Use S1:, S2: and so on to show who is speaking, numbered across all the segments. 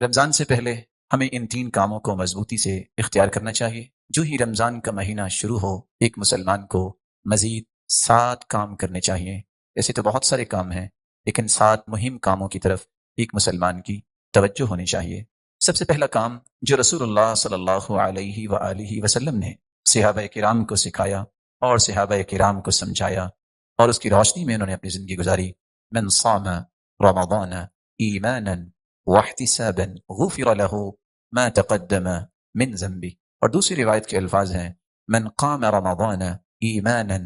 S1: رمضان سے پہلے ہمیں ان 3 کاموں کو مضبوطی سے اختیار کرنا چاہیے۔ جو ہی رمضان کا مہینہ شروع ہو، ایک مسلمان کو مزید 7 کام کرنے چاہیے۔ ایسے تو بہت سارے کام ہیں، لیکن 7 مہم کاموں کی طرف ایک مسلمان کی توجہ ہونی چاہیے۔ سب سے پہلا کام جو رسول اللہ صلی اللہ علیہ وآلہ وسلم نے صحابہ کرام کو سکھایا اور صحابہ کرام کو سمجھایا اور اس کی روشنی میں انہوں نے اپنی زندگی گزاری، من صام رمضان ایمانا واحتسابا غفر له ما تقدم من ذنبه، اور دوسری روایت کے الفاظ ہیں من قام رمضان ایمانا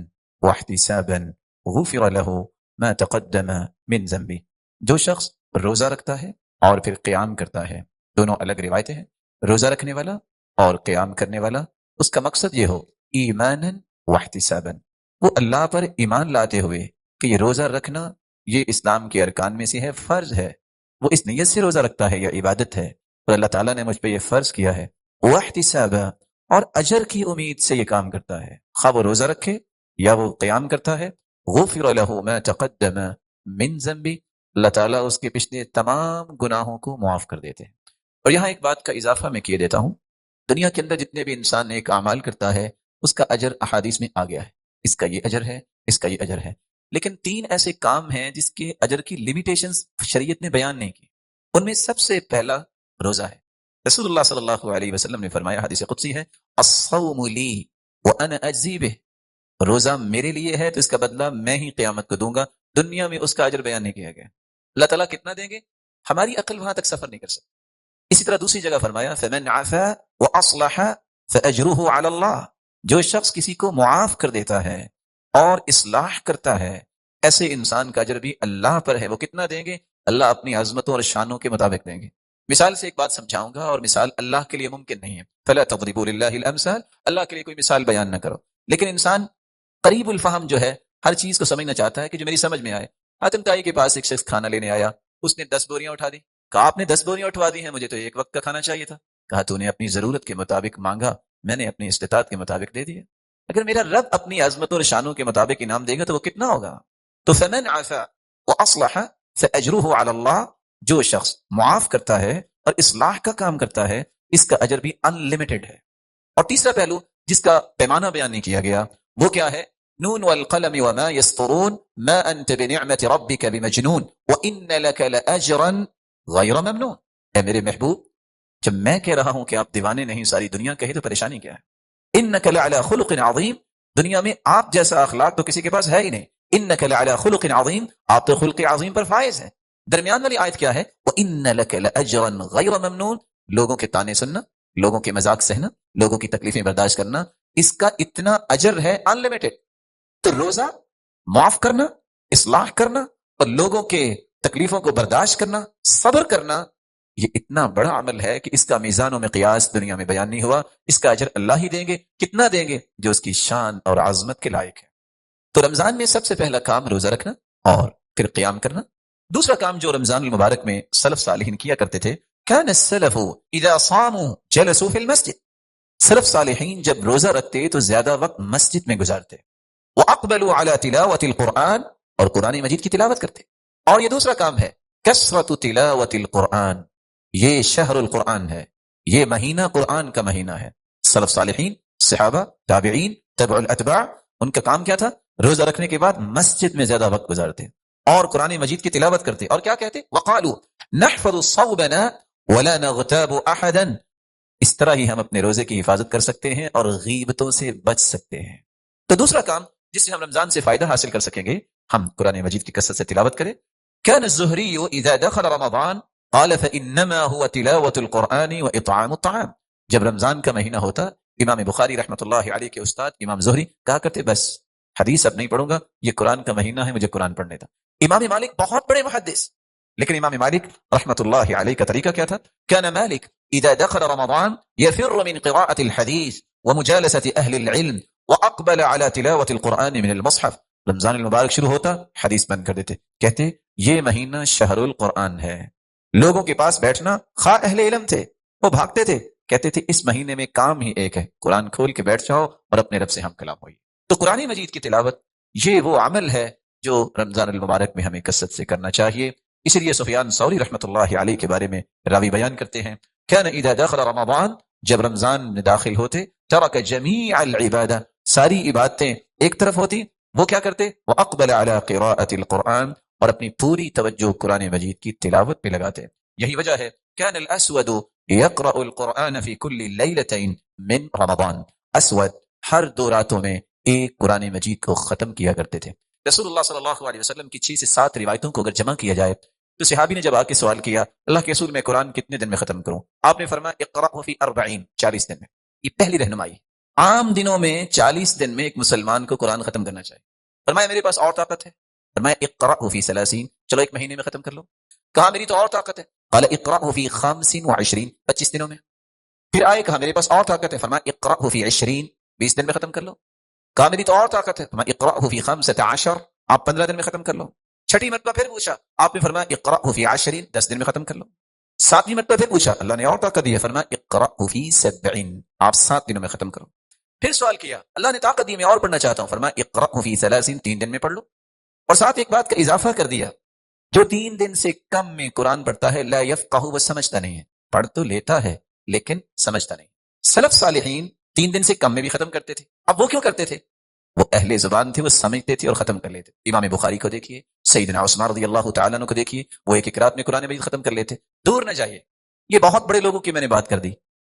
S1: واحتسابا غفر له ما تقدم من ذنبه، جو شخص روزہ رکھتا ہے اور پھر قیام کرتا ہے، دونوں الگ روایتیں ہیں، روزہ رکھنے والا اور قیام کرنے والا، اس کا مقصد یہ ہو ایمانا واحتسابا، وہ اللہ پر ایمان لاتے ہوئے کہ یہ روزہ رکھنا یہ اسلام کے ارکان میں سے ہے، فرض ہے، وہ اس نیت سے روزہ رکھتا ہے، یہ عبادت ہے اور اللہ تعالیٰ نے مجھ پہ یہ فرض کیا ہے، واحتسابا، اور اجر کی امید سے یہ کام کرتا ہے، خواہ وہ روزہ رکھے یا وہ قیام کرتا ہے، غفر له ما تقدم من ذنبی، اللہ تعالیٰ اس کے پچھلے تمام گناہوں کو معاف کر دیتے ہیں۔ اور یہاں ایک بات کا اضافہ میں کیے دیتا ہوں، دنیا کے اندر جتنے بھی انسان نیک اعمال کرتا ہے اس کا اجر احادیث میں آ گیا ہے، اس کا یہ اجر ہے، اس کا یہ اجر ہے، لیکن 3 ایسے کام ہیں جس کے اجر کی لیمیٹیشنز شریعت نے بیان نہیں کی۔ ان میں سب سے پہلا روزہ ہے۔ رسول اللہ صلی اللہ علیہ وسلم نے فرمایا، حدیث قدسی ہے، الصوم لی وانا اجزی بہ، روزہ میرے لیے ہے تو اس کا بدلہ میں ہی قیامت کو دوں گا۔ دنیا میں اس کا اجر بیان نہیں کیا گیا، اللہ تعالیٰ کتنا دیں گے ہماری عقل وہاں تک سفر نہیں کر سکتی۔ اسی طرح دوسری جگہ فرمایا فمن عفا واصلح فاجرہ علی اللہ، جو شخص کسی کو معاف کر دیتا ہے اور اصلاح کرتا ہے، ایسے انسان کا اجر بھی اللہ پر ہے، وہ کتنا دیں گے؟ اللہ اپنی عظمتوں اور شانوں کے مطابق دیں گے۔ مثال سے ایک بات سمجھاؤں گا، اور مثال اللہ کے لیے ممکن نہیں ہے، فلا تضربوا للہ الامثال، اللہ کے لیے کوئی مثال بیان نہ کرو، لیکن انسان قریب الفہم جو ہے ہر چیز کو سمجھنا چاہتا ہے کہ جو میری سمجھ میں آئے۔ حاتم طائی کے پاس ایک شخص کھانا لینے آیا، اس نے 10 بوریاں اٹھا دی، کہا آپ نے 10 بوریاں اٹھوا دی ہیں، مجھے تو ایک وقت کا کھانا چاہیے تھا۔ کہا تو نے اپنی ضرورت کے مطابق مانگا، میں نے اپنی استطاعت کے مطابق دے دیا، اگر میرا رب اپنی عظمت اور شانوں کے مطابق انعام دے گا تو وہ کتنا ہوگا؟ تو فمن عفا واصلح فاجرہ علی اللہ، جو شخص معاف کرتا ہے اور اصلاح کا کام کرتا ہے اس کا اجر بھی ان لمیٹڈ ہے۔ اور تیسرا پہلو جس کا پیمانہ بیان نہیں کیا گیا وہ کیا ہے؟ نون والقلم وما يسطرون ما انت بنعمت ربك بمجنون وان لك لاجرا غیر ممنون، اے میرے محبوب جب میں کہہ رہا ہوں کہ آپ دیوانے نہیں، ساری دنیا کہے تو پریشانی کیا ہے؟ انک لعلی خلق عظیم، دنیا میں آپ جیسا اخلاق تو کسی کے پاس ہے ہی نہیں، انک لعلی خلق عظیم، آپ تو خلق عظیم پر فائز ہیں۔ درمیان والی آیت کیا ہے؟ وان لک لاجرا غیر ممنون، لوگوں کے طعنے سننا، لوگوں کے مذاق سہنا، لوگوں کی تکلیفیں برداشت کرنا، اس کا اتنا اجر ہے ان لمیٹڈ۔ تو روزہ، معاف کرنا، اصلاح کرنا اور لوگوں کے تکلیفوں کو برداشت کرنا، صبر کرنا، یہ اتنا بڑا عمل ہے کہ اس کا میزان و مقیاس دنیا میں بیان نہیں ہوا۔ اس کا اجر اللہ ہی دیں گے، کتنا دیں گے؟ جو اس کی شان اور عظمت کے لائق ہے۔ تو رمضان میں سب سے پہلا کام روزہ رکھنا اور پھر قیام کرنا۔ دوسرا کام جو رمضان المبارک میں سلف صالحین کیا کرتے تھے، كان السلف اذا صاموا جلسوا في المسجد، سلف صالحین جب روزہ رکھتے تو زیادہ وقت مسجد میں گزارتے، واقبلوا على تلاوة القرآن، اور قرآن مجید کی تلاوت کرتے۔ اور یہ دوسرا کام ہے کثرت تلاوت القرآن، یہ شہر القرآن ہے، یہ مہینہ قرآن کا مہینہ ہے۔ سلف صالحین، صحابہ، تابعین، تبع الاتباع، ان کا کام کیا تھا؟ روزہ رکھنے کے بعد مسجد میں زیادہ وقت گزارتے اور قرآن مجید کی تلاوت کرتے، اور کیا کہتے؟ وقالوا نحفظ صومنا ولا نغتاب احدا، اس طرح ہی ہم اپنے روزے کی حفاظت کر سکتے ہیں اور غیبتوں سے بچ سکتے ہیں۔ تو دوسرا کام جس سے ہم رمضان سے فائدہ حاصل کر سکیں گے، ہم قرآن مجید کی کثرت سے تلاوت کریں۔ كان الزهري اذا دخل رمضان قال فانما هو تلاوة القرآن واطعام الطعام، جب رمضان کا مہینہ ہوتا امام بخاری رحمۃ اللہ علیہ کے استاد امام زہری کہا کرتے بس حدیث اب نہیں پڑھوں گا، یہ قرآن کا مہینہ ہے، مجھے قرآن پڑھنے تھا۔ امام مالک بہت بڑے محدث، لیکن امام مالک رحمۃ اللہ علیہ کا طریقہ کیا تھا؟ كان مالك اذا دخل رمضان يفر من قراءة الحديث ومجالسة اهل العلم واقبل على تلاوة القرآن من المصحف، رمضان المبارک شروع ہوتا حدیث بند کر دیتے، کہتے یہ مہینہ شہر القرآن ہے، لوگوں کے پاس بیٹھنا، خواہ اہل علم تھے وہ بھاگتے تھے، کہتے تھے اس مہینے میں کام ہی ایک ہے، قرآن کھول کے بیٹھ جاؤ اور اپنے رب سے ہم کلام ہوئی۔ تو قرآن مجید کی تلاوت یہ وہ عمل ہے جو رمضان المبارک میں ہمیں کثرت سے کرنا چاہیے۔ اسی لیے سفیان ثوری رحمۃ اللہ علیہ کے بارے میں راوی بیان کرتے ہیں کان اذا دخل رمضان، جب رمضان میں داخل ہوتے، ترک جمیع العبادہ، ساری عبادتیں ایک طرف ہوتی، وہ کیا کرتے؟ واقبل علی قراءۃ القرآن، اور اپنی پوری توجہ قرآن مجید کی تلاوت پہ لگاتے۔ یہی وجہ ہے کان الاسود یقرأ القرآن فی کل لیلتین من رمضان، اسود ہر 2 راتوں میں ایک قرآن مجید کو ختم کیا کرتے تھے۔ رسول اللہ صلی اللہ علیہ وسلم کی 6 سے 7 روایتوں کو اگر جمع کیا جائے تو صحابی نے جب آ کے سوال کیا اللہ کے رسول میں قرآن کتنے دن میں ختم کروں؟ آپ نے فرمایا اقرأہ فی 40، 40 دن میں۔ یہ پہلی رہنمائی، عام دنوں میں 40 دن میں ایک مسلمان کو قرآن ختم کرنا چاہیے۔ فرمایا میرے پاس اور طاقت ہے، فرمایا اقرأہ فی 30، چلو ایک مہینے میں ختم کر لو۔ کہا میری تو اور طاقت ہے، قال اقرأہ فی 25، 25 دنوں میں۔ پھر آئے کہا میرے پاس اور طاقت ہے، فرمایا اقرأہ فی 20، 20 دن میں ختم کر لو۔ کہا میری تو اور طاقت ہے، فرمایا اقرأہ فی 15، آپ 15 دن میں ختم کر لو۔ چھٹی مرتبہ پھر پوچھا، آپ نے فرمایا اقرأہ فی 20، 10 دن میں ختم کر لو۔ 7ویں مرتبہ پھر پوچھا، اللہ نے اور طاقت دی ہے، فرمایا اقرأہ فی 70، آپ 7 دنوں میں ختم کرو۔ پھر سوال کیا، اللہ نے طاقت دی میں اور پڑھنا چاہتا ہوں، فرمایا اقرأہ فی 30، 3 دن میں پڑھ لو۔ اور ساتھ ایک بات کا اضافہ کر دیا، جو 3 دن سے کم میں قرآن پڑھتا ہے لا یفقہ، وہ سمجھتا نہیں ہے، پڑھ تو لیتا ہے لیکن سمجھتا نہیں۔ سلف صالحین 3 دن سے کم میں بھی ختم کرتے تھے۔ اب وہ کیوں کرتے تھے؟ وہ اہل زبان تھے، وہ سمجھتے تھے اور ختم کر لیتے۔ امام بخاری کو دیکھیے، سیدنا عثمان رضی اللہ تعالیٰ عنہ کو دیکھیے، وہ ایک رات میں قرآن مجید ختم کر لیتے۔ دور نہ جائیے، یہ بہت بڑے لوگوں کی میں نے بات کر دی۔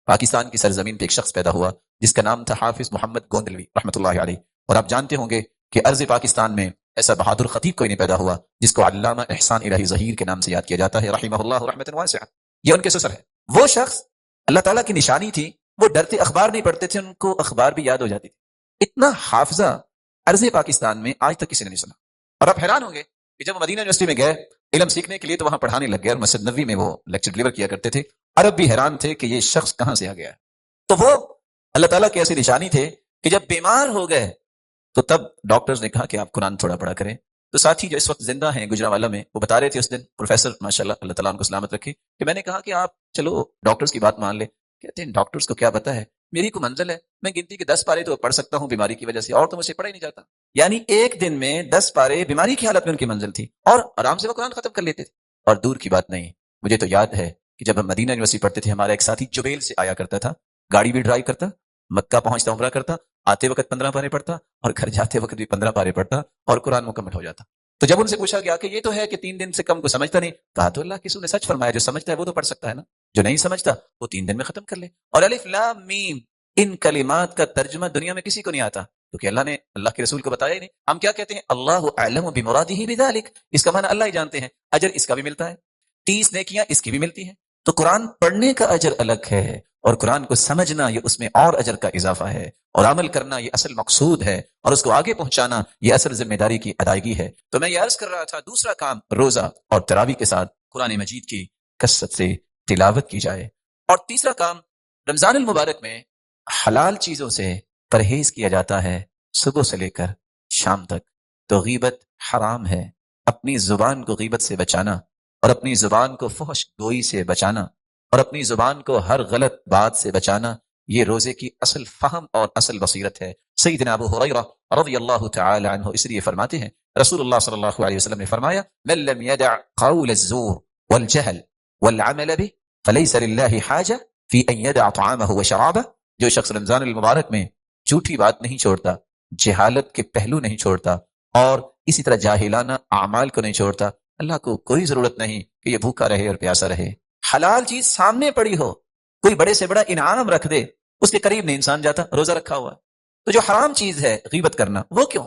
S1: پاکستان کی سرزمین پہ ایک شخص پیدا ہوا جس کا نام تھا حافظ محمد گوندلوی رحمۃ اللہ علیہ، اور آپ جانتے ہوں گے کہ ارض پاکستان میں ایسا بہادر خطیب کوئی نہیں پیدا ہوا جس کو علامہ احسان الہی ظہیر کے نام سے یاد کیا جاتا ہے رحمہ اللہ رحمۃ واسعہ۔ یہ ان کے سسر ہے۔ وہ شخص اللہ تعالیٰ کی نشانی تھی، وہ ڈرتے اخبار نہیں پڑھتے تھے، ان کو اخبار بھی یاد ہو جاتی تھی۔ اتنا حافظہ ارض پاکستان میں آج تک کسی نے نہیں سنا۔ اور آپ حیران ہوں گے کہ جب وہ مدینہ یونیورسٹی میں گئے علم سیکھنے کے لیے تو وہاں پڑھانے لگ گئے، اور مسجد نبوی میں وہ لیکچر ڈلیور کیا کرتے تھے۔ عرب بھی حیران تھے کہ یہ شخص کہاں سے آ گیا ہے۔ تو وہ اللہ تعالیٰ کی ایسی نشانی تھے کہ جب بیمار ہو گئے تو تب ڈاکٹرز نے کہا کہ آپ قرآن تھوڑا پڑھا کریں۔ تو ساتھی جو اس وقت زندہ ہیں گجرانوالہ میں، وہ بتا رہے تھے اس دن، پروفیسر ماشاءاللہ اللہ تعالیٰ ان کو سلامت رکھے، کہ میں نے کہا کہ آپ چلو ڈاکٹرز کی بات مان لیں۔ کہتے ہیں ڈاکٹرز کو کیا پتا ہے، میری کو منزل ہے، میں گنتی کے 10 پارے تو پڑھ سکتا ہوں بیماری کی وجہ سے، اور تو مجھ سے پڑھا ہی نہیں جاتا۔ یعنی ایک دن میں 10 پارے بیماری کی حالت میں ان کی منزل تھی، اور آرام سے وہ قرآن ختم کر لیتے تھے۔ اور دور کی بات نہیں، مجھے تو یاد ہے کہ جب ہم مدینہ یونیورسٹی پڑھتے تھے، ہمارا ایک ساتھی جبیل سے آیا کرتا تھا، گاڑی بھی ڈرائیو کرتا، مکہ پہنچتا عمرہ کرتا، آتے وقت 15 پارے پڑھتا اور گھر جاتے وقت بھی 15 پارے پڑھتا، اور قرآن مکمل ہو جاتا۔ تو جب ان سے پوچھا گیا کہ یہ تو ہے کہ 3 دن سے کم کو سمجھتا نہیں، کہا تو اللہ کے رسول نے سچ فرمایا، جو سمجھتا ہے وہ تو پڑھ سکتا ہے نا، جو نہیں سمجھتا وہ 3 دن میں ختم کر لے۔ اور الف لام میم، ان کلمات کا ترجمہ دنیا میں کسی کو نہیں آتا، کیونکہ اللہ نے اللہ کے رسول کو بتایا ہی نہیں۔ ہم کیا کہتے ہیں، اللہ اعلم بمرادہ بذلک، اس کا معنی اللہ ہی جانتے ہیں، اجر اس کا بھی ملتا ہے، 30 نیکیاں اس کی بھی ملتی ہیں۔ تو قرآن پڑھنے کا اجر الگ ہے، اور قرآن کو سمجھنا یہ اس میں اور اجر کا اضافہ ہے، اور عمل کرنا یہ اصل مقصود ہے، اور اس کو آگے پہنچانا یہ اصل ذمہ داری کی ادائیگی ہے۔ تو میں یہ عرض کر رہا تھا، دوسرا کام روزہ اور تراویح کے ساتھ قرآن مجید کی کثرت سے تلاوت کی جائے۔ اور تیسرا کام، رمضان المبارک میں حلال چیزوں سے پرہیز کیا جاتا ہے صبح سے لے کر شام تک۔ تو غیبت حرام ہے، اپنی زبان کو غیبت سے بچانا، اور اپنی زبان کو فحش گوئی سے بچانا، اور اپنی زبان کو ہر غلط بات سے بچانا، یہ روزے کی اصل فہم اور اصل بصیرت ہے۔ سیدنا ابو ہریرہ رضی اللہ تعالی عنہ اس لیے فرماتے ہیں، رسول اللہ صلی اللہ علیہ وسلم نے فرمایا، من لم يدع قول الزور والجهل والعمل به فليس لله حاجة في ان يدع طعامه وشرابه۔ جو شخص رمضان المبارک میں جھوٹی بات نہیں چھوڑتا، جہالت کے پہلو نہیں چھوڑتا، اور اسی طرح جاہلانہ اعمال کو نہیں چھوڑتا، اللہ کو کوئی ضرورت نہیں کہ یہ بھوکا رہے اور پیاسا رہے۔ حلال چیز سامنے پڑی ہو، کوئی بڑے سے بڑا انعام رکھ دے، اس کے قریب نہیں انسان جاتا، روزہ رکھا ہوا ہے۔ تو جو حرام چیز ہے غیبت کرنا، وہ کیوں؟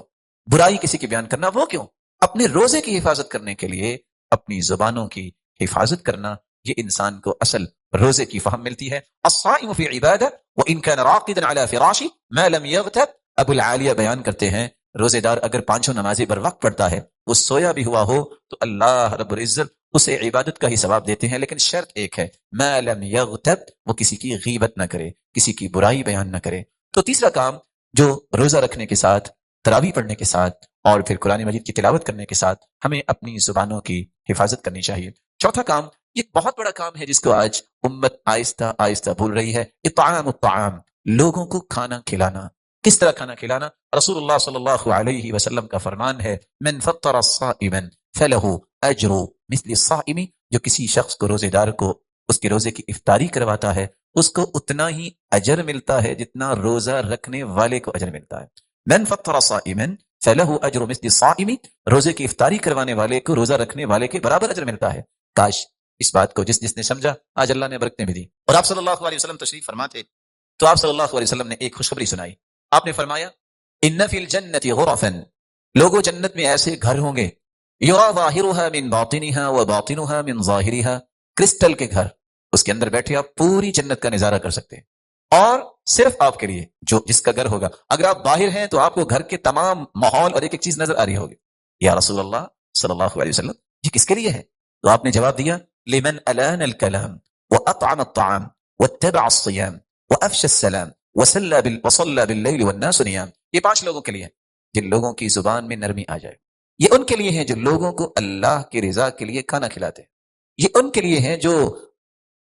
S1: برائی کسی کی بیان کرنا، وہ کیوں؟ اپنے روزے کی حفاظت کرنے کے لیے اپنی زبانوں کی حفاظت کرنا، یہ انسان کو اصل روزے کی فہم ملتی ہے۔ الصائم فی عبادہ وان کان راقدا علی فراشی ما لم یغتب۔ ابو العالیہ بیان کرتے ہیں، روزے دار اگر 5 نمازیں بر وقت پڑھتا ہے، وہ سویا بھی ہوا ہو تو اللہ رب العزت اسے عبادت کا ہی ثواب دیتے ہیں، لیکن شرط ایک ہے، ما لم یغتب، وہ کسی کی غیبت نہ کرے، کسی کی برائی بیان نہ کرے۔ تو تیسرا کام جو روزہ رکھنے کے ساتھ، تراویح پڑھنے کے ساتھ، اور پھر قرآن مجید کی تلاوت کرنے کے ساتھ ہمیں اپنی زبانوں کی حفاظت کرنی چاہیے۔ چوتھا کام، یہ بہت بڑا کام ہے جس کو آج امت آہستہ آہستہ بھول رہی ہے، اطعام الطعام، لوگوں کو کھانا کھلانا۔ کس طرح کھانا کھلانا؟ رسول اللہ صلی اللہ علیہ وسلم کا فرمان ہے من فطر صائما فلہ اجر مثل الصائم، جو کسی شخص کو روزے دار کو اس کے روزے کی افطاری کرواتا ہے اس کو اتنا ہی اجر ملتا ہے جتنا روزہ رکھنے والے کو اجر ملتا ہے. من فطر صائما فلہ اجر مثل الصائم، روزے کی افطاری کروانے والے کو روزہ رکھنے والے کے برابر اجر ملتا ہے. کاش اس بات کو جس نے سمجھا آج اللہ نے برکتیں بھی دی. اور آپ صلی اللہ علیہ وسلم تشریف فرماتے تو آپ صلی اللہ علیہ وسلم نے ایک خوشخبری سنائی. آپ نے فرمایا ان فی الجنت غرفا، لوگوں جنت میں ایسے گھر ہوں گے یرا ظاہرها من باطنها وباطنها من ظاہرها، کرسٹل کے گھر، اس کے اندر بیٹھے آپ پوری جنت کا نظارہ کر سکتے ہیں. اور صرف آپ کے لیے جو جس کا گھر ہوگا، اگر آپ باہر ہیں تو آپ کو گھر کے تمام ماحول اور ایک ایک چیز نظر آ رہی ہوگی. یا رسول اللہ صلی اللہ علیہ وسلم یہ کس کے لیے ہے؟ تو آپ نے جواب دیا لمن الان الكلام واطعم الطعام واتبع الصيام وافشى السلام وصلى بالليل والناس نيام. یہ 5 لوگوں کے لیے ہیں جن لوگوں کی زبان میں نرمی آ جائے. یہ ان کے لیے ہیں جو لوگوں کو اللہ کی رضا کے لیے کھانا کھلاتے ہیں. یہ ان کے لیے ہیں جو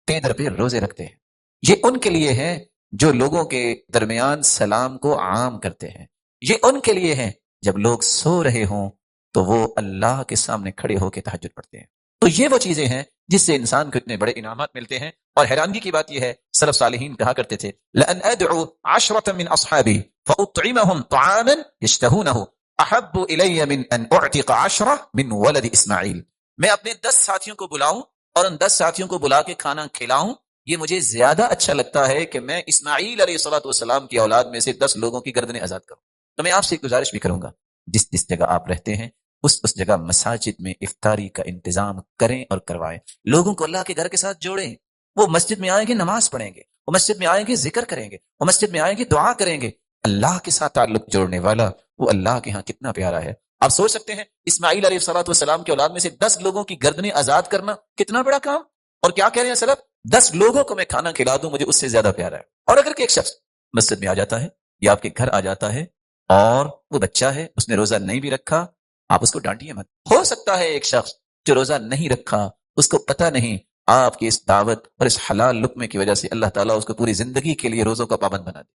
S1: پے در پہ روزے رکھتے ہیں. یہ ان کے لیے ہیں جو لوگوں کے درمیان سلام کو عام کرتے ہیں. یہ ان کے لیے ہیں جب لوگ سو رہے ہوں تو وہ اللہ کے سامنے کھڑے ہو کے تہجد پڑھتے ہیں. تو یہ وہ چیزیں ہیں جس سے انسان کو اتنے بڑے انعامات ملتے ہیں. اور حیرانگی کی بات یہ ہے سلف صالحین کہا کرتے تھے لأن ادعو 10 من اصحابی فاطعمهم طعاما يشتهونه احب الی من ان اعتق 10 من ولد اسماعیل. میں اپنے 10 ساتھیوں کو بلاؤں اور ان 10 ساتھیوں کو بلا کے کھانا کھلاؤں، یہ مجھے زیادہ اچھا لگتا ہے کہ میں اسماعیل علیہ الصلوۃ والسلام کی اولاد میں سے 10 لوگوں کی گردنیں آزاد کروں. تو میں آپ سے ایک گزارش بھی کروں گا جس جگہ آپ رہتے ہیں اس جگہ مساجد میں افطاری کا انتظام کریں اور کروائیں. لوگوں کو اللہ کے گھر کے ساتھ جوڑیں. وہ مسجد میں آئیں گے نماز پڑھیں گے، وہ مسجد میں آئیں گے ذکر کریں گے، وہ مسجد میں آئیں گے دعا کریں گے. اللہ کے ساتھ تعلق جوڑنے والا وہ اللہ کے ہاں کتنا پیارا ہے. آپ سوچ سکتے ہیں اسماعیل علیہ الصلوۃ والسلام کی اولاد میں سے 10 لوگوں کی گردنیں آزاد کرنا کتنا بڑا کام. اور کیا کہہ رہے ہیں سلف 10 لوگوں کو میں کھانا کھلا دوں مجھے اس سے زیادہ پیارا ہے. اور اگر کہ ایک شخص مسجد میں آ جاتا ہے یا آپ کے گھر آ جاتا ہے اور وہ بچہ ہے اس نے روزہ نہیں بھی رکھا، آپ اس کو ڈانٹیے مت. ہو سکتا ہے ایک شخص جو روزہ نہیں رکھا اس کو پتہ نہیں آپ کی اس دعوت اور اس حلال لقمے کی وجہ سے اللہ تعالیٰ اس کو پوری زندگی کے لیے روزوں کا پابند بنا دے.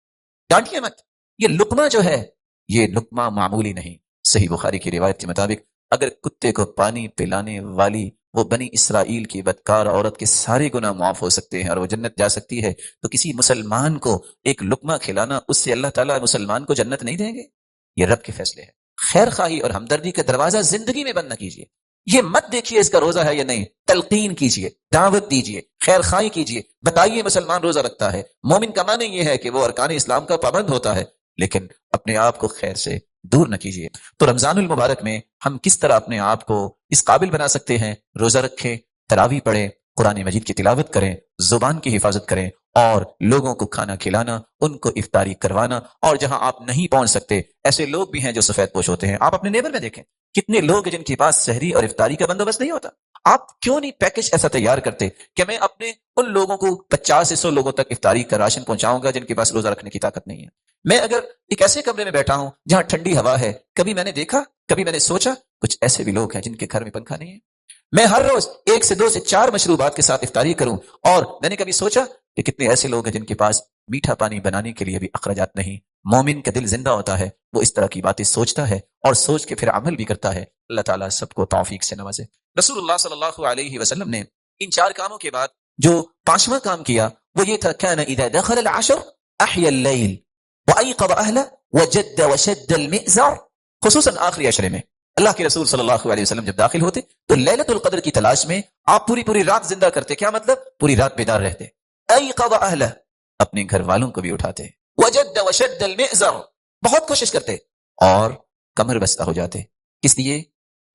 S1: ڈانٹیے مت. یہ لقمہ جو ہے یہ لقمہ معمولی نہیں. صحیح بخاری کی روایت کے مطابق اگر کتے کو پانی پلانے والی وہ بنی اسرائیل کی بدکار عورت کے سارے گناہ معاف ہو سکتے ہیں اور وہ جنت جا سکتی ہے، تو کسی مسلمان کو ایک لقمہ کھلانا اس سے اللہ تعالیٰ مسلمان کو جنت نہیں دیں گے؟ یہ رب کے فیصلے ہیں. خیر خواہی اور ہمدردی کا دروازہ زندگی میں بند نہ کیجیے. یہ مت دیکھیے اس کا روزہ ہے یا نہیں، تلقین کیجیے، دعوت دیجیے، خیر خواہی کیجیے، بتائیے مسلمان روزہ رکھتا ہے. مومن کا معنی یہ ہے کہ وہ ارکان اسلام کا پابند ہوتا ہے، لیکن اپنے آپ کو خیر سے دور نہ کیجیے. تو رمضان المبارک میں ہم کس طرح اپنے آپ کو اس قابل بنا سکتے ہیں؟ روزہ رکھیں، تراویح پڑھیں، قرآن مجید کی تلاوت کریں، زبان کی حفاظت کریں اور لوگوں کو کھانا کھلانا، ان کو افطاری کروانا. اور جہاں آپ نہیں پہنچ سکتے ایسے لوگ بھی ہیں جو سفید پوش ہوتے ہیں. آپ اپنے نیبر میں دیکھیں کتنے لوگ ہیں جن کے پاس سحری اور افطاری کا بندوبست نہیں ہوتا. آپ کیوں نہیں پیکج ایسا تیار کرتے کہ میں اپنے ان لوگوں کو 50 سے 100 لوگوں تک افطاری کا راشن پہنچاؤں گا جن کے پاس روزہ رکھنے کی طاقت نہیں ہے. میں اگر ایک ایسے کمرے میں بیٹھا ہوں جہاں ٹھنڈی ہوا ہے، کبھی میں نے دیکھا، کبھی میں نے سوچا کچھ ایسے بھی لوگ ہیں جن کے گھر میں پنکھا نہیں ہے. میں ہر روز 1 سے 2 سے 4 مشروبات کے ساتھ افطاری کروں، اور میں نے کبھی سوچا کہ کتنے ایسے لوگ ہیں جن کے پاس میٹھا پانی بنانے کے لیے بھی اخراجات نہیں. مومن کا دل زندہ ہوتا ہے، وہ اس طرح کی باتیں سوچتا ہے اور سوچ کے پھر عمل بھی کرتا ہے. اللہ تعالیٰ سب کو توفیق سے نوازے. رسول اللہ صلی اللہ علیہ وسلم نے ان 4 کاموں کے بعد جو 5واں کام کیا وہ یہ تھا كان اذا دخل العشر احيا الليل وايقظ اهله وجد وشد المئزر. خصوصاً آخری عشرے میں اللہ کے رسول صلی اللہ علیہ وسلم جب داخل ہوتے تو لیلۃ القدر کی تلاش میں آپ پوری رات زندہ کرتے. کیا مطلب؟ پوری رات بیدار رہتے. ایقظ اہلہ، اپنے گھر والوں کو بھی اٹھاتے. وجد وشد المئزر، بہت کوشش کرتے اور کمر بستہ ہو جاتے. کس لیے؟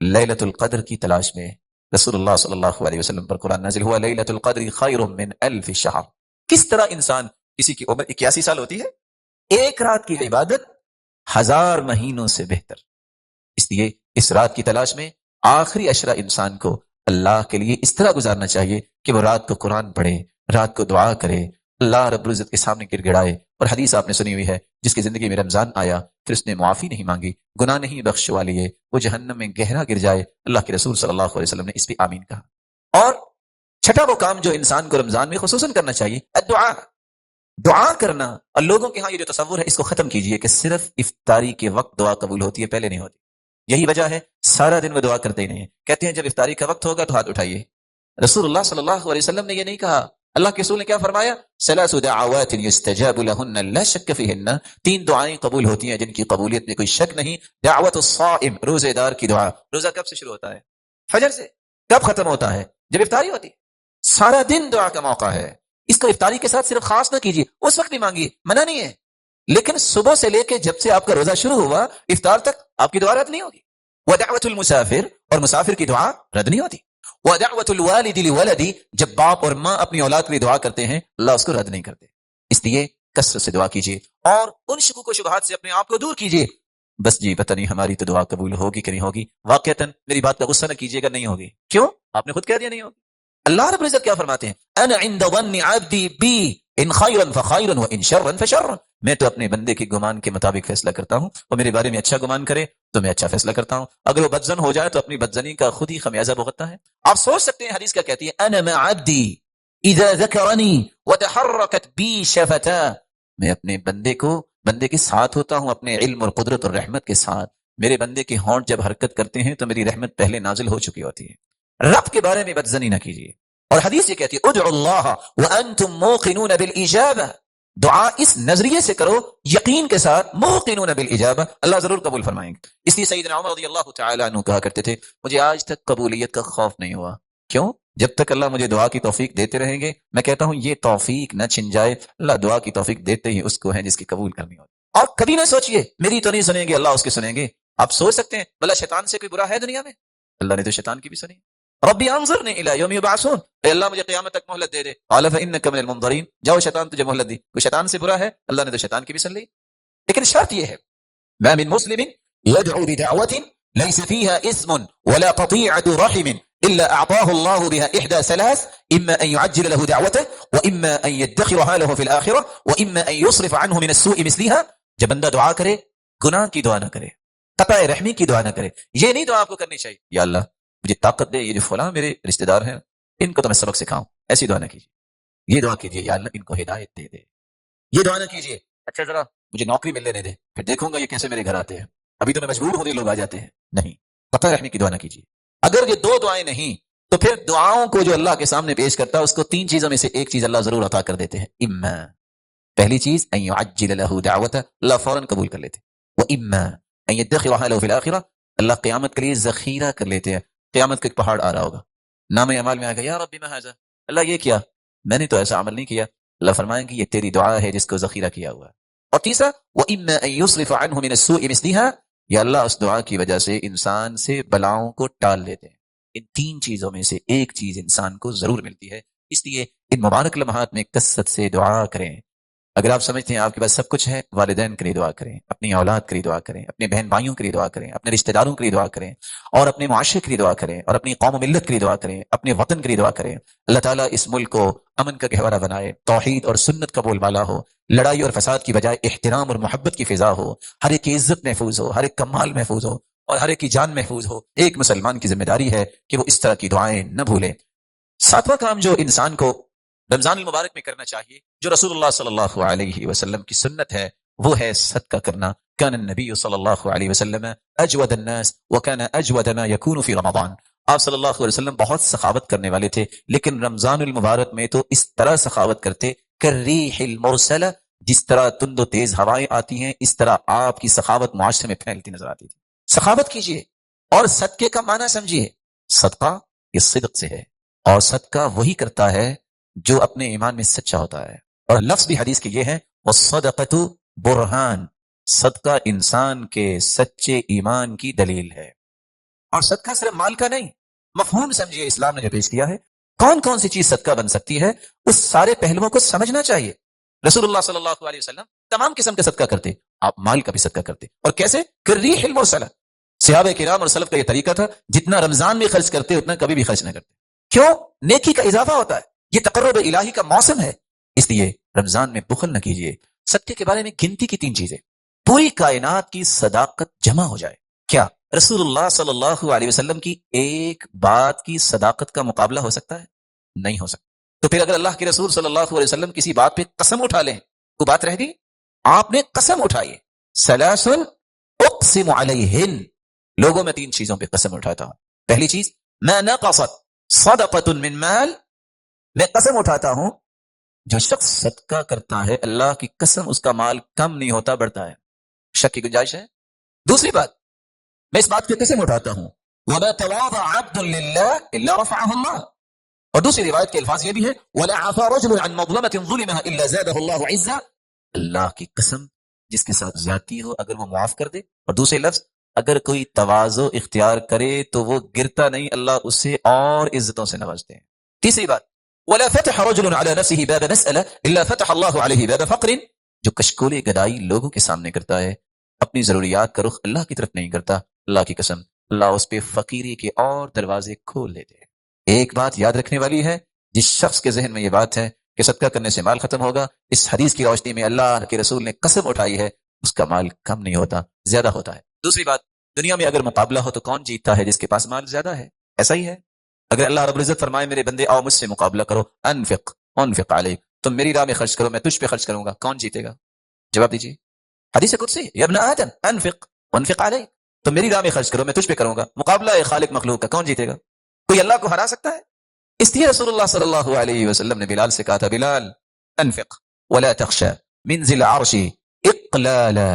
S1: لیلۃ القدر کی تلاش میں. رسول اللہ صلی اللہ علیہ وسلم پر قرآن نازل ہوا لیلۃ القدر خیر من 1000 شہر. کس طرح انسان، کسی کی عمر 81 سال ہوتی ہے، ایک رات کی عبادت 1000 مہینوں سے بہتر. اس لیے اس رات کی تلاش میں آخری عشرہ انسان کو اللہ کے لیے اس طرح گزارنا چاہیے کہ وہ رات کو قرآن پڑھے، رات کو دعا کرے، اللہ رب العزت کے سامنے گر گڑائے. اور حدیث آپ نے سنی ہوئی ہے جس کی زندگی میں رمضان آیا پھر اس نے معافی نہیں مانگی، گناہ نہیں بخشوا لیے، وہ جہنم میں گہرا گر جائے. اللہ کے رسول صلی اللہ علیہ وسلم نے اس پہ آمین کہا. اور چھٹا وہ کام جو انسان کو رمضان میں خصوصاً کرنا چاہیے، الدعاء. دعا کرنا، اور لوگوں کے ہاں یہ جو تصور ہے اس کو ختم کیجئے کہ صرف افطاری کے وقت دعا قبول ہوتی ہے، پہلے نہیں ہوتی. یہی وجہ ہے سارا دن وہ دعا کرتے ہی نہیں ہیں. کہتے ہیں جب افطاری کا وقت ہوگا تو ہاتھ اٹھائیے. رسول اللہ صلی اللہ علیہ وسلم نے یہ نہیں کہا. اللہ کے رسول نے کیا فرمایا؟ ثلاث دعوات یستجاب لهن لا شک فیہن، 3 دعائیں قبول ہوتی ہیں جن کی قبولیت میں کوئی شک نہیں. دعوت الصائم، روزے دار کی دعا. روزہ کب سے شروع ہوتا ہے؟ فجر سے. کب ختم ہوتا ہے؟ جب افطاری ہوتی ہے. سارا دن دعا کا موقع ہے. اس کو افطاری کے ساتھ صرف خاص نہ کیجیے، اس وقت بھی مانگیے، منع نہیں ہے، لیکن صبح سے لے کے جب سے آپ کا روزہ شروع ہوا افطار تک آپ کی دعا رد نہیں ہوگی. ودعوت المسافر، اور مسافر کی دعا رد نہیں ہوتی. ودعوت الوالد لولدی، جب باپ اور ماں اپنی اولاد کے لیے دعا کرتے ہیں اللہ اس کو رد نہیں کرتے. اس لیے کثرت سے دعا کیجیے اور ان شکوک و شبہات سے اپنے آپ کو دور کیجیے. بس جی پتہ نہیں ہماری تو دعا قبول ہوگی کہ نہیں ہوگی. واقعتاً میری بات کا غصہ نہ کیجیے گا، نہیں ہوگی. کیوں؟ آپ نے خود کہہ دیا نہیں ہوگی. اللہ رب العزت کیا فرماتے ہیں؟ انا عند ظن عبدی بی ان خیرا فخیرا وان شرا فشرا، میں تو اپنے بندے کے گمان کے مطابق فیصلہ کرتا ہوں. وہ میرے بارے میں اچھا گمان کرے تو میں اچھا فیصلہ کرتا ہوں، اگر وہ بدزن ہو جائے تو اپنی بدزنی کا خود ہی خمیازہ بھگتتا ہے. آپ سوچ سکتے ہیں حدیث کیا کہتی ہے؟ انا مع عبدی اذا ذکرنی وتحرکت بی شفتا، میں اپنے بندے کے ساتھ ہوتا ہوں اپنے علم اور قدرت اور رحمت کے ساتھ. میرے بندے کے ہونٹ جب حرکت کرتے ہیں تو میری رحمت پہلے نازل ہو چکی ہوتی ہے. رب کے بارے میں بدزنی نہ کیجیے. اور حدیث یہ کہتی ہے ادعوا اللہ وانتم موقنون بالاجابہ، دعا اس نظریے سے کرو یقین کے ساتھ، موقنون بالاجابہ، اللہ ضرور قبول فرمائیں گے. اس لیے سیدنا عمر رضی اللہ تعالی عنہ کہا کرتے تھے مجھے آج تک قبولیت کا خوف نہیں ہوا. کیوں؟ جب تک اللہ مجھے دعا کی توفیق دیتے رہیں گے میں کہتا ہوں یہ توفیق نہ چھن جائے. اللہ دعا کی توفیق دیتے ہی اس کو ہے جس کی قبول کرنی ہوتی. اور کبھی نہ سوچئے میری تو نہیں سنیں گے، اللہ اس کے سنیں گے. آپ سوچ سکتے ہیں بھلا شیطان سے کوئی برا ہے دنیا میں؟ اللہ نے تو شیطان کی بھی سنی. ربی انظرنی الی یوم یبعثون، اے اللہ مجھے قیامت تک مہلت دے دے. قال فانک من المنظرین، جاؤ شیطان تجھے مہلت دی. کوئی شیطان سے برا ہے؟ اللہ نے تو شیطان کی بھی سن لی. لیکن شرط یہ ہے ما من مسلم يدعو بدعوة ليس فيها اسم ولا قطيعة رحم إلا أعطاه الله بها إحدى ثلاث، إما أن يعجل له دعوته وإما أن يدخرها له في الآخرة وإما أن يصرف عنه من السوء مثلها. جب بندہ دعا کرے گناہ کی دعا نہ کرے، قطع رحمی کی دعا نہ کرے. یہ نہیں دعا آپ کو کرنی چاہیے یا اللہ مجھے طاقت دے، یہ جو فلاں میرے رشتہ دار ہیں ان کو تو میں سبق سکھاؤں. ایسی دعا نہ کیجیے. یہ دعا کیجیے یا اللہ ان کو ہدایت دے دے. یہ دعا نہ کیجیے اچھا ذرا مجھے نوکری مل لینے دے پھر دیکھوں گا یہ کیسے میرے گھر آتے ہیں، ابھی تو میں مجبور ہوں لوگ آ جاتے ہیں. نہیں، قطع رحمی کی دعا نہ کیجیے. اگر یہ 2 دعائیں نہیں تو پھر دعاؤں کو جو اللہ کے سامنے پیش کرتا ہے اس کو 3 چیزوں میں سے ایک چیز اللہ ضرور عطا کر دیتے ہیں. اما، پہلی چیز ان يعجل له دعوته، اللہ فوراً قبول کر لیتے. واما ان يدخرها له في الاخره، اللہ قیامت کے لیے ذخیرہ کر لیتے ہیں. قیامت کا ایک پہاڑ آ رہا ہوگا، نام اعمال میں آئے گا یا رب ما هذا، اللہ یہ کیا، میں نے تو ایسا عمل نہیں کیا. اللہ فرمائیں گے یہ تیری دعا ہے جس کو ذخیرہ کیا ہوا ہے. اور تیسرا وَإِمَّا أَن يُصْرِفَ عَنْهُ مِنَ السُّوءِ مِثْلِهَا، یا اللہ اس دعا کی وجہ سے انسان سے بلاؤں کو ٹال لیتے ہیں. ان 3 چیزوں میں سے ایک چیز انسان کو ضرور ملتی ہے. اس لیے ان مبارک لمحات میں کثرت سے دعا کریں. اگر آپ سمجھتے ہیں آپ کے پاس سب کچھ ہے، والدین کے لیے دعا کریں، اپنی اولاد کے لیے دعا کریں، اپنے بہن بھائیوں کے لیے دعا کریں، اپنے رشتہ داروں کے لیے دعا کریں، اور اپنے معاشرے کے لیے دعا کریں، اور اپنی قوم و ملت کے لیے دعا کریں، اپنے وطن کے لیے دعا کریں. اللہ تعالیٰ اس ملک کو امن کا گہوارہ بنائے، توحید اور سنت کا بول بالا ہو، لڑائی اور فساد کی بجائے احترام اور محبت کی فضا ہو، ہر ایک کی عزت محفوظ ہو، ہر ایک کا مال محفوظ ہو، اور ہر ایک کی جان محفوظ ہو. ایک مسلمان کی ذمہ داری ہے کہ وہ اس طرح کی دعائیں نہ بھولے. 7واں کام جو انسان کو رمضان المبارک میں کرنا چاہیے، جو رسول اللہ صلی اللہ علیہ وسلم کی سنت ہے، وہ ہے صدقہ کرنا. کان النبی صلی اللہ علیہ وسلم اجود الناس وکان اجود ما یکون فی رمضان. آپ صلی اللہ علیہ وسلم بہت سخاوت کرنے والے تھے، لیکن رمضان المبارک میں تو اس طرح سخاوت کرتے کالریح المرسلہ، جس طرح تند و تیز ہوائیں آتی ہیں اس طرح آپ کی سخاوت معاشرے میں پھیلتی نظر آتی تھی. سخاوت کیجیے اور صدقے کا معنی سمجھیے. صدقہ یہ صدق سے ہے، اور صدقہ وہی کرتا ہے جو اپنے ایمان میں سچا ہوتا ہے. اور لفظ بھی حدیث کے یہ ہے والصدقۃ برہان، صدقہ انسان کے سچے ایمان کی دلیل ہے. اور صدقہ صرف مال کا نہیں، مفہوم سمجھیے اسلام نے جو پیش کیا ہے. کون کون سی چیز صدقہ بن سکتی ہے اس سارے پہلوؤں کو سمجھنا چاہیے. رسول اللہ صلی اللہ علیہ وسلم تمام قسم کا صدقہ کرتے، آپ مال کا بھی صدقہ کرتے. اور کیسے؟ کالریح المرسلہ. صحابہ کرام اور سلف کا یہ طریقہ تھا، جتنا رمضان میں خرچ کرتے اتنا کبھی بھی خرچ نہ کرتے. کیوں؟ نیکی کا اضافہ ہوتا ہے، یہ تقرب الہی کا موسم ہے. اس لیے رمضان میں بخل نہ کیجیے. صدقے کے بارے میں گنتی کی 3 چیزیں، پوری کائنات کی صداقت جمع ہو جائے. کیا رسول اللہ صلی اللہ علیہ وسلم کی ایک بات کی صداقت کا مقابلہ ہو سکتا ہے؟ نہیں ہو سکتا. تو پھر اگر اللہ کے رسول صلی اللہ علیہ وسلم کسی بات پہ قسم اٹھا لیں وہ بات رہ گئی، آپ نے قسم اٹھائی، سلاسل اقسم علیہن، لوگوں میں 3 چیزوں پہ قسم اٹھاتا ہوں. پہلی چیز، ما نقصت صدقۃ من مال، میں قسم اٹھاتا ہوں جو شخص صدقہ کرتا ہے اللہ کی قسم اس کا مال کم نہیں ہوتا، بڑھتا ہے، شک کی گنجائش ہے. دوسری بات، میں اس بات کی قسم اٹھاتا ہوں وَلَا تَوَاضَ عَبْدٌ لِلَّهِ إِلَّا رَفَعَهُ اللَّهُ، اور دوسری روایت کے الفاظ یہ بھی ہے وَلَا عَفَا رَجُلٌ عَنْ مَظْلَمَةٍ ظُلِمَهَا إِلَّا زَادَهُ اللَّهُ عِزًّا، اللہ کی قسم جس کے ساتھ زیادتی ہو اگر وہ معاف کر دے، اور دوسرے لفظ اگر کوئی تواضع اختیار کرے تو وہ گرتا نہیں، اللہ اسے اور عزتوں سے نوازتے ہیں. تیسری بات، وَلَا فَتَحَ رَجُلٌ عَلَى نَفْسِهِ بَابَ مَسْأَلَةٍ إِلَّا فَتَحَ اللَّهُ عَلَيْهِ بَابَ فَقْرٍ، جو کشکول گدائی لوگوں کے سامنے کرتا ہے، اپنی ضروریات کا رخ اللہ کی طرف نہیں کرتا، اللہ کی قسم اللہ اس پہ فقیری کے اور دروازے کھول دیتے ہیں. ایک بات یاد رکھنے والی ہے، جس شخص کے ذہن میں یہ بات ہے کہ صدقہ کرنے سے مال ختم ہوگا، اس حدیث کی روشنی میں اللہ کے رسول نے قسم اٹھائی ہے اس کا مال کم نہیں ہوتا، زیادہ ہوتا ہے. دوسری بات، دنیا میں اگر مقابلہ ہو تو کون جیتتا ہے؟ جس کے پاس مال زیادہ ہے. ایسا ہی ہے، اگر اللہ رب العزت فرمائے میرے بندے آؤ مجھ سے مقابلہ کرو، انفق علیک، تم میری راہ میں خرچ کرو میں تجھ پہ خرچ کروں گا، کون جیتے گا؟ جواب دیجیے. حدیث قدسی، یا ابن آدم انفق علیک، تم میری راہ میں خرچ کرو میں تجھ پہ کروں گا. مقابلہ ہے خالق مخلوق کا، کون جیتے گا؟ کوئی اللہ کو ہرا سکتا ہے؟ اس لیے رسول اللہ صلی اللہ علیہ وسلم نے بلال سے کہا تھا، بلال انفق ولا تخشى من ذی العرش اقلالا،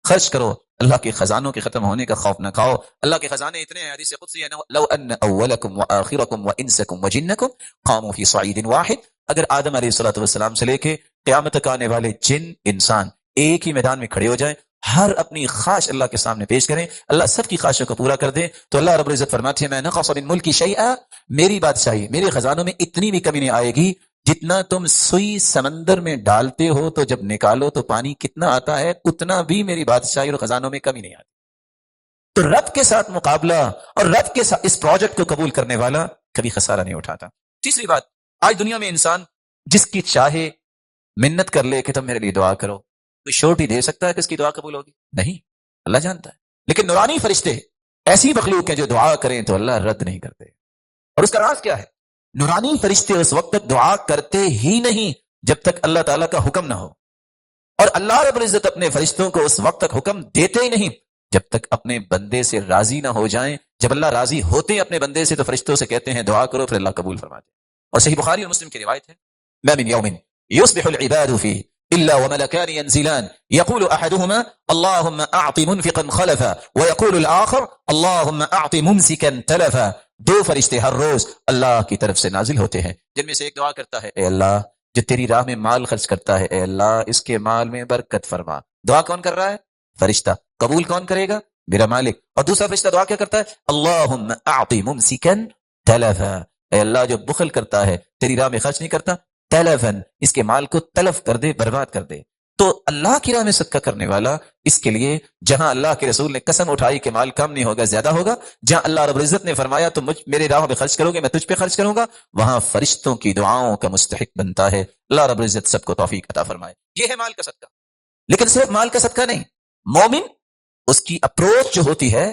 S1: خرچ کرو اللہ کے خزانوں کے ختم ہونے کا خوف نہ کھاؤ. اللہ کے خزانے اتنے ہیں، حدیث قدسی ہے، لو ان اولکم وآخرکم وانسکم وجنکم قاموا فی صعید واحد، اگر آدم علیہ الصلوۃ والسلام سے لے کے قیامت تک آنے والے جن انسان ایک ہی میدان میں کھڑے ہو جائیں، ہر اپنی خواہش اللہ کے سامنے پیش کریں، اللہ سب کی خواہشوں کو پورا کر دے، تو اللہ رب العزت فرماتے ہیں میں نقص من ملکی شیئا، میری بادشاہی میرے خزانوں میں اتنی بھی کمی نہیں آئے گی جتنا تم سوئی سمندر میں ڈالتے ہو تو جب نکالو تو پانی کتنا آتا ہے، اتنا بھی میری بادشاہی اور خزانوں میں کمی نہیں آتی. تو رب کے ساتھ مقابلہ اور رب کے ساتھ اس پروجیکٹ کو قبول کرنے والا کبھی خسارہ نہیں اٹھاتا. تیسری بات، آج دنیا میں انسان جس کی چاہے منت کر لے کہ تم میرے لیے دعا کرو، کوئی شورٹی دے سکتا ہے کہ اس کی دعا قبول ہوگی؟ نہیں، اللہ جانتا ہے. لیکن نورانی فرشتے ایسی مخلوق ہیں جو دعا کریں تو اللہ رد نہیں کرتے. اور اس کا راز کیا ہے؟ نورانی فرشتے اس وقت تک دعا کرتے ہی نہیں جب تک اللہ تعالیٰ کا حکم نہ ہو، اور اللہ رب العزت اپنے فرشتوں کو اس وقت تک حکم دیتے ہی نہیں جب تک اپنے بندے سے راضی نہ ہو جائیں. جب اللہ راضی ہوتے ہیں اپنے بندے سے تو فرشتوں سے کہتے ہیں دعا کرو، پھر اللہ قبول فرماتے. اور صحیح بخاری اور مسلم کی روایت ہے، ما من یوم یصبح العباد فیہ إلا وملكان ينزلان يقول أحدهما اللهم أعط منفقا خلفا ويقول الآخر اللهم أعط ممسكا تلفا. 2 فرشتے ہر روز اللہ کی طرف سے نازل ہوتے ہیں، جن میں سے ایک دعا کرتا ہے اے اللہ جو تیری راہ میں مال خرچ کرتا ہے، اے اللہ اس کے مال میں برکت فرما. دعا کون کر رہا ہے؟ فرشتہ. قبول کون کرے گا؟ میرا مالک. اور دوسرا فرشتہ دعا کیا کرتا ہے؟ اللهم أعط ممسكا تلفا، اے اللہ جو بخل کرتا ہے تیری راہ میں خرچ نہیں کرتا، تلفن اس کے مال کو تلف کر دے، برباد کر دے. تو اللہ کی راہ میں صدقہ کرنے والا اس کے لیے جہاں اللہ کے رسول نے قسم اٹھائی کہ مال کم نہیں ہوگا زیادہ ہوگا، جہاں اللہ رب العزت نے فرمایا تو میرے راہ میں خرچ کرو گے میں تجھ پہ خرچ کروں گا، وہاں فرشتوں کی دعاؤں کا مستحق بنتا ہے. اللہ رب العزت سب کو توفیق عطا فرمائے. یہ ہے مال کا صدقہ. لیکن صرف مال کا صدقہ نہیں، مومن اس کی اپروچ جو ہوتی ہے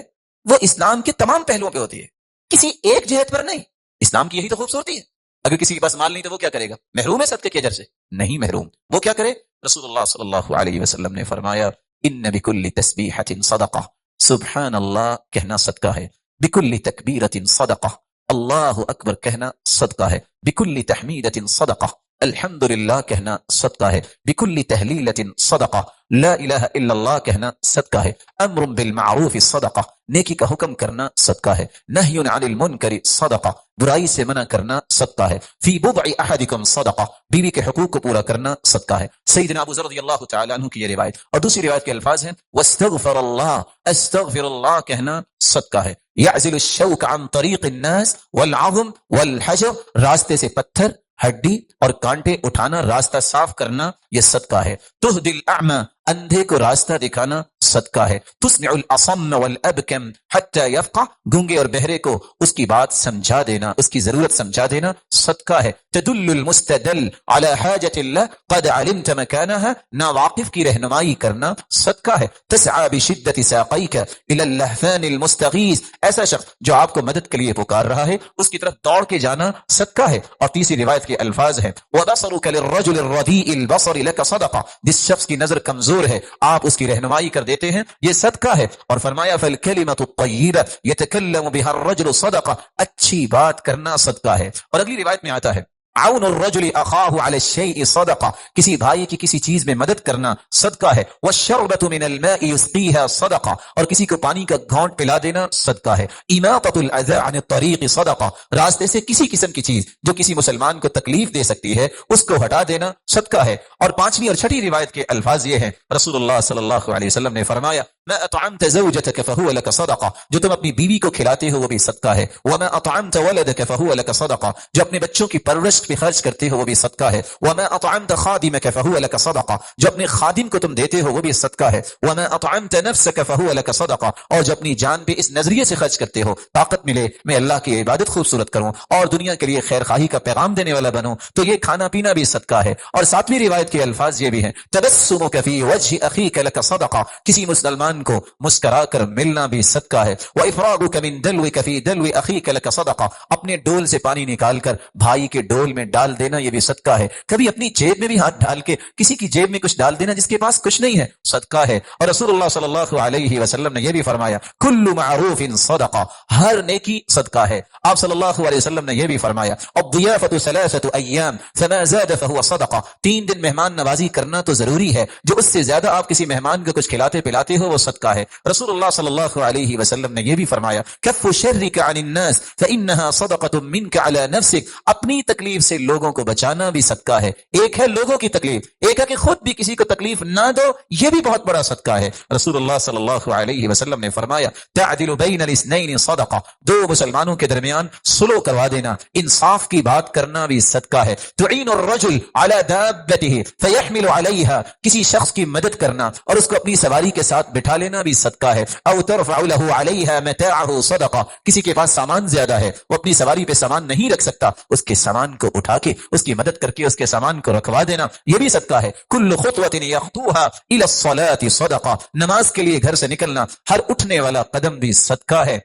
S1: وہ اسلام کے تمام پہلوؤں پہ ہوتی ہے، کسی ایک جہت پر نہیں. اسلام کی یہی تو خوبصورتی ہے. اگر کسی کے پاس مال نہیں تو وہ کیا کرے گا؟ محروم ہے صدقے کے اجر سے؟ نہیں محروم. وہ کیا کرے؟ رسول اللہ صلی اللہ علیہ وسلم نے فرمایا ان بکل تسبیحۃ صدقہ، سبحان اللہ کہنا صدقہ ہے، بکل تکبیرۃ صدقہ، اللہ اکبر کہنا صدقہ ہے، بکل تحمیدۃ صدقہ، الحمدللہ کہنا صدقہ ہے، بکل تہلیلۃ صدقہ، لا الہ الا اللہ کہنا صدقہ ہے، امر بالمعروف صدقہ، نیکی کا حکم کرنا صدقہ ہے، نہی عن المنکر صدقہ، برائی سے منع کرنا صدقہ ہے، فی بضع احدکم صدقہ، بیوی کے حقوق کو پورا کرنا صدقہ ہے. سیدنا ابو ذر رضی اللہ تعالی عنہ کی یہ روایت. اور دوسری روایت کے الفاظ ہیں واستغفر اللہ، استغفر اللہ کہنا صدقہ ہے، یعزل الشوک عن طریق الناس والعظم والحجر، راستے سے پتھر ہڈی اور کانٹے اٹھانا، راستہ صاف کرنا، یہ صدقہ ہے. تہدی الاعمى اندھے کو راستہ دکھانا صدقہ ہے. تسمع الاصم والابکم حتى يفقه، گونگے اور بہرے کو اس کی بات سمجھا دینا، اس کی ضرورت سمجھا دینا صدقہ ہے. تدل المستدل على حاجة الله قد علمت مكانها، ناواقف کی رہنمائی کرنا صدقہ ہے. تسعى بشدة ساقيك الى اللهفان المستغيث، ایسا شخص جو آپ کو مدد کے لیے پکار رہا ہے اس کی طرف دوڑ کے جانا صدقہ ہے. اور تیسری روایت کے الفاظ ہیں وبصرك للرجل الرديء البصر لك صدقہ، جس شخص کی نظر کمزور ہے آپ اس کی رہنمائی کر دیتے ہیں یہ صدقہ ہے. اور فرمایا فالکلمۃ الطیبہ یتکلم بها الرجل صدقہ، اچھی بات کرنا صدقہ ہے. اور اگلی روایت میں آتا ہے عون الرجل اخاہ علی الشیء صدقہ، کسی بھائی کی کسی چیز میں مدد کرنا صدقہ ہے. والشربۃ من الماء یسقیها صدقہ، اور کسی کو پانی کا گھونٹ پلا دینا صدقہ ہے. اماطۃ الاذى عن الطریق صدقہ، راستے سے کسی قسم کی چیز جو کسی مسلمان کو تکلیف دے سکتی ہے اس کو ہٹا دینا صدقہ ہے. اور پانچویں اور چھٹی روایت کے الفاظ یہ ہیں رسول اللہ صلی اللہ علیہ وسلم نے فرمایا ما اطعمت زوجتك فهو لك صدقہ، جو تم اپنی بیوی کو کھلاتے ہو وہ بھی صدقہ ہے. وما اطعمت ولدك فهو لك صدقہ، جو اپنے بچوں کی پرورش پہ خرچ کرتے ہو وہ بھی صدقہ ہے. وما اطعمت خادمك فهو لك صدقہ، جو اپنے خادم کو تم دیتے ہو وہ بھی صدقہ ہے. وما اطعمت نفسك فهو لك صدقہ، اور جو اپنی جان پہ اس نظریے سے خرچ کرتے ہو طاقت ملے میں اللہ کی عبادت خوبصورت کروں اور دنیا کے لیے خیر خواہی کا پیغام دینے والا بنوں تو یہ کھانا پینا بھی صدقہ ہے. اور ساتویں روایت کے الفاظ یہ بھی ہیں تبسمك في وجه اخيك لك صدقہ، کسی مسلمان کو مسکرا کر ملنا بھی صدقہ ہے. وافراغك من دلوك في دلو اخيك لك صدقہ، اپنے ڈول سے پانی نکال کر بھائی کے ڈول میں ڈال دینا یہ بھی صدقہ ہے. کبھی اپنی جیب میں بھی ہاتھ ڈال کے کسی کی جیب میں کچھ ڈال دینا جس کے پاس کچھ نہیں ہے صدقہ ہے. اور رسول اللہ صلی اللہ علیہ وسلم نے یہ بھی فرمایا کل معروف صدقہ، ہر نیکی صدقہ ہے. آپ صلی اللہ علیہ وسلم نے یہ بھی فرمایا الضیافۃ ثلاثۃ ایام فما زاد فهو صدقہ، 3 دن مہمان نوازی کرنا تو ضروری ہے، جو اس سے زیادہ آپ کسی مہمان کو کچھ کھلاتے پلاتے ہو وہ صدقہ ہے. رسول اللہ صلی اللہ علیہ وسلم نے یہ بھی فرمایا کف شرک عن الناس فانها صدقۃ منك على نفسك، اپنی تکلیف سے لوگوں کو بچانا بھی صدقہ ہے. ایک ہے لوگوں کی تکلیف، ایک ہے کہ خود بھی کسی کو تکلیف نہ دو، یہ بھی بہت بڑا صدقہ ہے. رسول اللہ صلی اللہ علیہ وسلم نے فرمایا تعدل بین الاثنین صدقہ، 2 مسلمانوں کے درمیان صلح کروا دینا، انصاف کی بات کرنا بھی صدقہ ہے. تعین الرجل علی دابته فیحمل علیها، کسی شخص کی مدد کرنا اور اس کو اپنی سواری کے ساتھ بٹھا لینا بھی صدقہ ہے. او ترفع له علیها متاعه صدقہ، کسی کے پاس سامان زیادہ ہے وہ اپنی سواری پہ سامان نہیں رکھ سکتا، اس کے سامان کو اٹھا کے اس کی مدد کر کے اس کے سامان کو رکھوا دینا یہ بھی صدقہ ہے. کل خطوة یخطوها الى الصلاة صدقہ، نماز کے لیے گھر سے نکلنا ہر اٹھنے والا قدم بھی صدقہ ہے.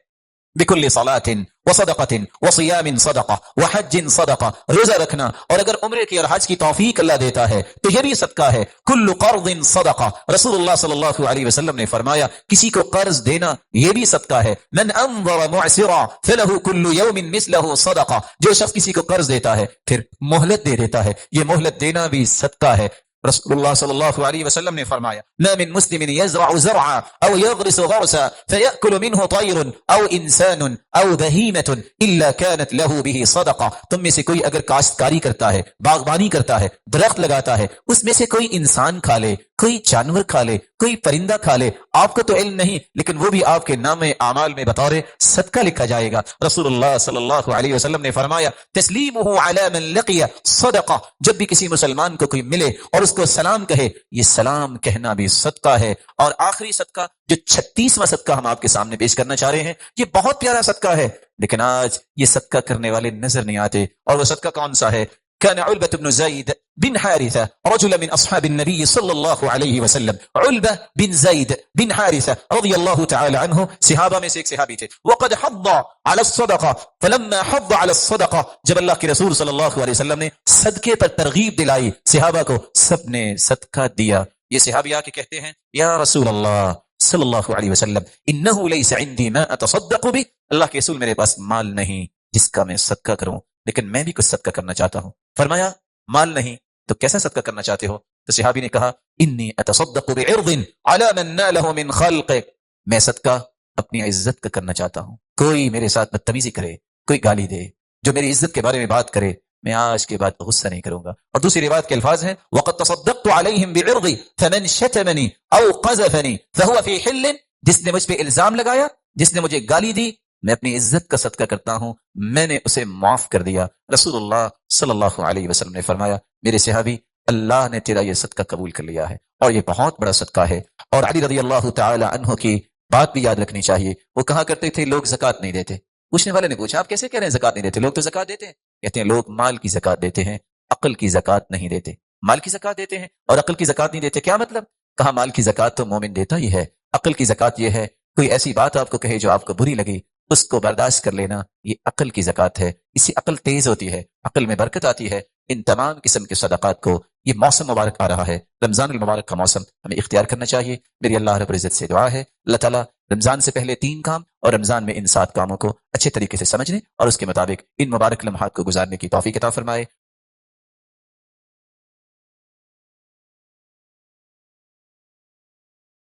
S1: بكل صلاة وصدقة وصيام صدقة وحج صدقة، روزہ رکھنا اور اگر عمرے کی اور حج کی توفیق اللہ دیتا ہے تو یہ بھی صدقہ ہے. كل قرض صدقة، رسول اللہ صلی اللہ علیہ وسلم نے فرمایا کسی کو قرض دینا یہ بھی صدقہ ہے. من انظر معسرا فله كل يوم مثله صدقة، جو شخص کسی کو قرض دیتا ہے پھر مہلت دے دیتا ہے یہ مہلت دینا بھی صدقہ ہے. رسول اللہ صلی اللہ علیہ وسلم نے فرمایا ما من مسلم يزرع زرعا او يغرس غرسا فيأكل منه طير او انسان او بهيمة الا كانت له به صدقہ، تم میں سے کوئی اگر کاشتکاری کرتا ہے، باغبانی کرتا ہے، درخت لگاتا ہے، اس میں سے کوئی انسان کھا لے، کوئی جانور کھا لے، کوئی پرندہ کھا لے، آپ کو تو علم نہیں لیکن وہ بھی آپ کے نام اعمال میں بطور صدقہ لکھا جائے گا. رسول اللہ صلی اللہ علیہ وسلم نے فرمایا تسلیمه علی من لقی صدقہ، جب بھی کسی مسلمان کو کوئی ملے اور اس کو سلام کہے یہ سلام کہنا بھی صدقہ ہے. اور آخری صدقہ جو 36واں صدقہ ہم آپ کے سامنے پیش کرنا چاہ رہے ہیں یہ بہت پیارا صدقہ ہے لیکن آج یہ صدقہ کرنے والے نظر نہیں آتے. اور وہ صدقہ کون سا ہے؟ كان علبة بن زيد بن حارثة رجلا من أصحاب النبي صلى الله عليه وسلم، علبة بن زيد بن حارثة رضي الله تعالى عنه صحابہ میں سے ایک صحابی تھے. وقد حض على الصدقة فلما حض على الصدقة، جب اللہ کے رسول صلی اللہ علیہ وسلم نے صدقے پر ترغیب دلائی صحابہ کو سب نے صدقہ دیا. یہ صحابی آ کے کہتے ہیں یا رسول اللہ صلی اللہ علیہ وسلم انه ليس عندي ما اتصدق به، اللہ کے رسول میرے پاس مال نہیں جس کا میں صدقہ کروں لیکن میں بھی کچھ صدقہ کرنا چاہتا ہوں. فرمایا مال نہیں تو کیسا صدقہ کرنا چاہتے ہو؟ تو صحابی نے کہا انی اتصدق بعرض على من ناله من خلقك، میں صدقہ اپنی عزت کا کرنا چاہتا ہوں. کوئی میرے ساتھ بدتمیزی کرے، کوئی گالی دے، جو میری عزت کے بارے میں بات کرے، میں آج کے بعد غصہ نہیں کروں گا. اور دوسری روایت کے الفاظ ہیں وقد تصدقت عليهم بعرض فمن شتمني او قذفني فهو في حل، جس نے مجھ پہ الزام لگایا، جس نے مجھے گالی دی، میں اپنی عزت کا صدقہ کرتا ہوں، میں نے اسے معاف کر دیا. رسول اللہ صلی اللہ علیہ وسلم نے فرمایا میرے صحابی اللہ نے تیرا یہ صدقہ قبول کر لیا ہے، اور یہ بہت بڑا صدقہ ہے۔ اور علی رضی اللہ تعالی عنہ کی بات بھی یاد رکھنی چاہیے، وہ کہا کرتے تھے لوگ زکوٰۃ نہیں دیتے۔ پوچھنے والے نے پوچھا آپ کیسے کہہ رہے ہیں زکوٰۃ نہیں دیتے، لوگ تو زکوٰۃ دیتے ہیں۔ کہتے ہیں لوگ مال کی زکوٰۃ دیتے ہیں، عقل کی زکوٰۃ نہیں دیتے۔ مال کی زکوٰۃ دیتے ہیں اور عقل کی زکوٰۃ نہیں دیتے، کیا مطلب؟ کہا مال کی زکوٰۃ تو مومن دیتا ہی ہے، عقل کی زکوٰۃ یہ ہے کوئی ایسی بات آپ کو کہے جو آپ کو بری لگی، اس کو برداشت کر لینا، یہ عقل کی زکوٰۃ ہے، اس سے عقل تیز ہوتی ہے، عقل میں برکت آتی ہے۔ ان تمام قسم کے صدقات کو یہ موسم مبارک آ رہا ہے، رمضان المبارک کا موسم، ہمیں اختیار کرنا چاہیے۔ میری اللہ رب العزت سے دعا ہے اللہ تعالیٰ رمضان سے پہلے 3 کام اور رمضان میں ان 7 کاموں کو اچھے طریقے سے سمجھنے اور اس کے مطابق ان مبارک لمحات کو گزارنے کی توفیق عطا فرمائے۔